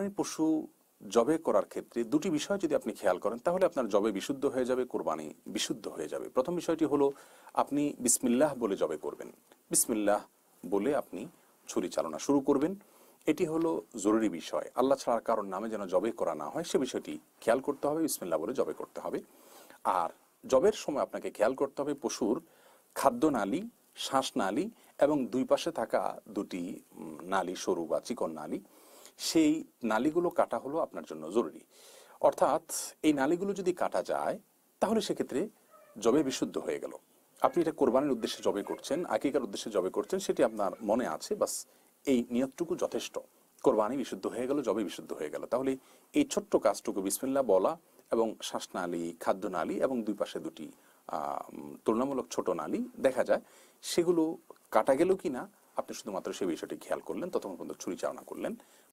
কোরবানির পশু জবে করার ক্ষেত্রে দুটি বিষয় যদি আপনি খেয়াল করেন তাহলে আপনার জবে বিশুদ্ধ হয়ে যাবে, কোরবানি বিশুদ্ধ হয়ে যাবে। প্রথম বিষয়টি হলো আপনি বিসমিল্লাহ বলে জবে করবেন। বিসমিল্লাহ বলে আপনি ছুরি চালনা শুরু করবেন। এটি হলো জরুরি বিষয়। আল্লাহ ছাড়া কারোর নামে যেন জবে করা না হয় সে বিষয়টি খেয়াল করতে হবে। বিসমিল্লাহ বলে জবে করতে হবে। আর জবের সময় আপনাকে খেয়াল করতে হবে পশুর খাদ্যনালী, শ্বাসনালী এবং দুই পাশে থাকা দুটি নালী, সরু বা চিকন নালী, সেই নালীগুলো কাটা হলো আপনার জন্য জরুরি। অর্থাৎ এই নালীগুলো যদি কাটা যায় তাহলে সেক্ষেত্রে জবে বিশুদ্ধ হয়ে গেল। আপনি এটা কোরবানির উদ্দেশ্যে জবে করছেন, আকিকার উদ্দেশ্যে জবে করছেন, সেটি আপনার মনে আছে, বাস এই নিয়তটুকু যথেষ্ট। কোরবানি বিশুদ্ধ হয়ে গেল, জবে বিশুদ্ধ হয়ে গেল। তাহলে এই ছোট্ট কাজটুকু বিসমিল্লাহ বলা এবং শ্বাসনালী, খাদ্যনালী এবং দুই পাশে দুটি তুলনামূলক ছোট নালী দেখা যায়, সেগুলো কাটা গেল কি না আপনি শুধুমাত্র সেই বিষয়টি খেয়াল করলেন, ততক্ষণ পর্যন্ত ছুরি চালনা করলেন।